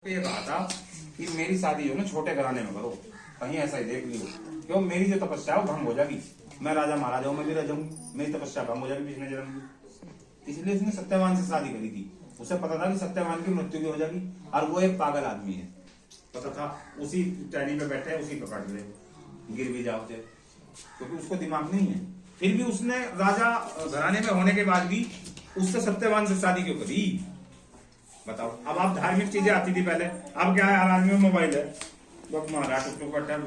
ये कहा था कि मेरी शादी जो ना छोटे घराने में करो, कहीं ऐसा ही देख लियो, क्यों मेरी जो तपस्या है वो भंग हो जाएगी। मैं राजा महाराजाओं में भी रह जाऊंगी, मेरी तपस्या भंग हो जाएगी पिछले जन्म की। इसलिए उसने सत्यवान से शादी करी थी। उसे पता था कि सत्यवान की मृत्यु भी हो जाएगी, और वो एक पागल आदमी है, पता था। उसी टहनी पे बैठे उसी पे काट ले, गिर भी जाओ थे, क्योंकि उसको दिमाग नहीं है। फिर भी उसने राजा घराने में होने के बाद भी उससे सत्यवान से शादी क्यों करी, बताओ। अब आप धार्मिक चीजें आती थी पहले, अब क्या है, हर आदमी में मोबाइल है, महाराज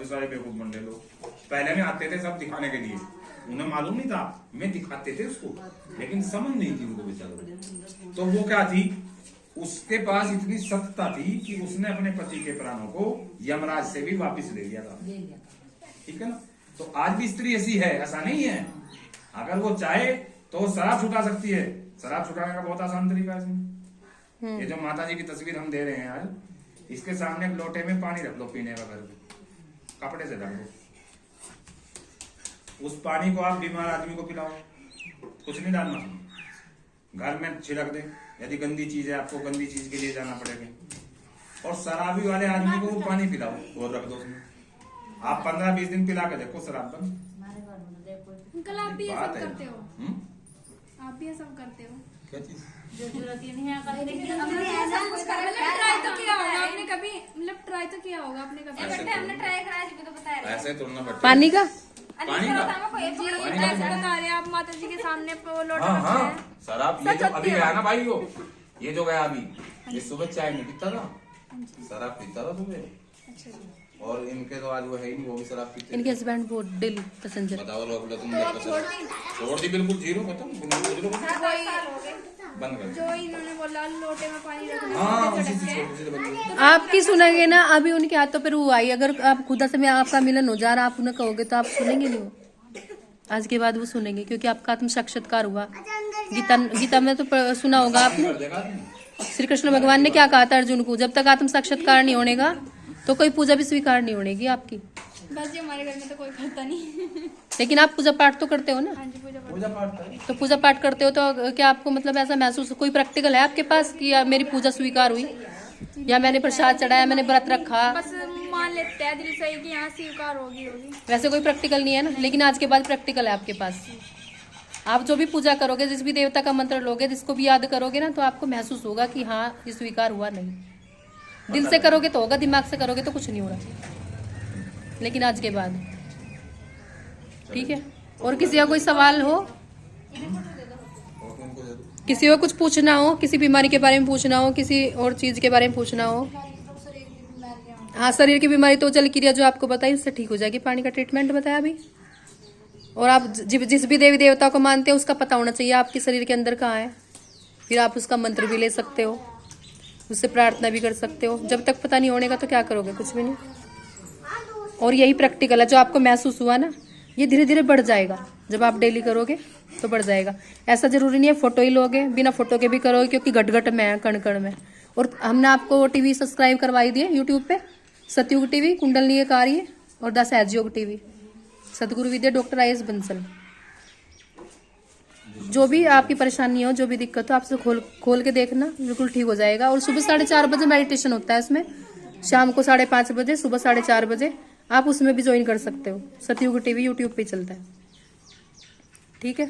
सारे बेवकूफ बन लोग। पहले में आते थे सब दिखाने के लिए, उन्हें मालूम नहीं था, मैं दिखाते थे उसको, लेकिन समझ नहीं थी उनको बेचारों। तो वो क्या थी, उसके पास इतनी सत्ता थी कि उसने अपने पति के प्राणों को यमराज से भी वापस ले लिया था, ठीक है ना। तो आज भी स्त्री ऐसी है, ऐसा नहीं है। अगर वो चाहे तो शराब छुटा सकती है, शराब छुटाने का बहुत आसान तरीका है। ये जो माता जी की तस्वीर हम दे रहे हैं आज, इसके सामने एक लोटे में पानी रख लो पीने का, घर पे कपड़े से ढक दो, उस पानी को आप बीमार आदमी को पिलाओ, कुछ नहीं डालना, घर में छिड़क दे। यदि गंदी चीज है, आपको गंदी चीज के लिए जाना पड़ेगा। और शराबी वाले आदमी को वो पानी पिलाओ और रख दो उसमें, आप 15-20 दिन पिला के देखो शराब बंद। अंकल आप भी ये सब करते हो? आप भी ये सब करते हो? क्या चीज? जो जरूरत ही नहीं है ट्राई तो किया होगा आपने कभी, मतलब ट्राई तो किया होगा आपने कभी? हमने ट्राई करा है, तो बताया ऐसे तोड़ना पड़ता पानी का पानी का बता रहे आप माता जी के सामने लोटा हाँ रखा हाँ है। शराब ये जो अभी गया ना भाई, ये जो गया अभी, ये सुबह चाय नहीं पीता था, शराब पीता था सुबह। और इनके तो आज वो है ही नहीं, वो भी शराब पीते। इनके हस्बैंड वो डेली पैसेंजर। बताओ लोग, तुम छोड़ दी बिल्कुल जीरो खत्म, बंद कर जो इन्होंने बोला लोटे में पानी रखना। हाँ उसी से छोड़, उसी से बंद कर। आपकी सुनेंगे ना, अभी उनके हाथों पर वो आई, अगर आप खुदा से में आपका मिलन हो जा रहा, आप उन्हें कहोगे तो आप सुनेंगे नहीं। वो आज के बाद वो सुनेंगे, क्योंकि आपका आत्म साक्षात्कार हुआ। गीता में तो सुना होगा आपने, श्री कृष्ण भगवान ने क्या कहा था अर्जुन को, जब तक आत्म साक्षात्कार नहीं होने का तो कोई पूजा भी स्वीकार नहीं होगी आपकी। बस ये हमारे घर में तो कोई करता नहीं। लेकिन आप पूजा पाठ तो करते हो ना? हाँ जी, पूजा पाठ है। तो पूजा पाठ करते हो तो क्या आपको मतलब ऐसा महसूस, कोई प्रैक्टिकल है आपके पास कि मेरी पूजा स्वीकार हुई, या मैंने प्रसाद चढ़ाया, मैंने व्रत रखा? बस मान लेते हैं दिल से कि यहाँ स्वीकार होगी। वैसे कोई प्रैक्टिकल नहीं है ना, लेकिन आज के बाद प्रैक्टिकल है आपके पास। आप जो भी पूजा करोगे, जिस भी देवता का मंत्र लोगे, जिसको भी याद करोगे ना, तो आपको महसूस होगा कि हाँ ये स्वीकार हुआ। नहीं दिल से करोगे तो होगा, दिमाग से करोगे तो कुछ नहीं हो रहा। लेकिन आज के बाद ठीक है। और किसी का कोई सवाल हो, किसी को कुछ पूछना हो, किसी बीमारी के बारे में पूछना हो, किसी और चीज के बारे में पूछना हो। हाँ, शरीर की बीमारी तो जल क्रिया जो आपको बताई उससे ठीक हो जाएगी, पानी का ट्रीटमेंट बताया अभी। और आप जिस भी देवी देवता को मानते हैं उसका पता होना चाहिए आपके शरीर के अंदर कहाँ है, फिर आप उसका मंत्र भी ले सकते हो, उससे प्रार्थना भी कर सकते हो। जब तक पता नहीं होने का तो क्या करोगे, कुछ भी नहीं। और यही प्रैक्टिकल है, जो आपको महसूस हुआ ना, ये धीरे धीरे बढ़ जाएगा। जब आप डेली करोगे तो बढ़ जाएगा। ऐसा जरूरी नहीं है फोटो ही लोगे, बिना फोटो के भी करोगे, क्योंकि घट घट में है, कण कण में। और हमने आपको टीवी सब्सक्राइब करवाई दिए यूट्यूब पे, सतयुग टीवी, कुंडलनी कार्य और द सहजयोग टीवी, सदगुरु विद्या डॉक्टर IAS बंसल। जो भी आपकी परेशानी हो, जो भी दिक्कत हो, आपसे खोल के देखना, बिल्कुल ठीक हो जाएगा। और सुबह 4:30 बजे मेडिटेशन होता है इसमें, शाम को 5:30 बजे, सुबह 4:30 बजे। आप उसमें भी ज्वाइन कर सकते हो। सतयुग टीवी यूट्यूब पे चलता है, ठीक है।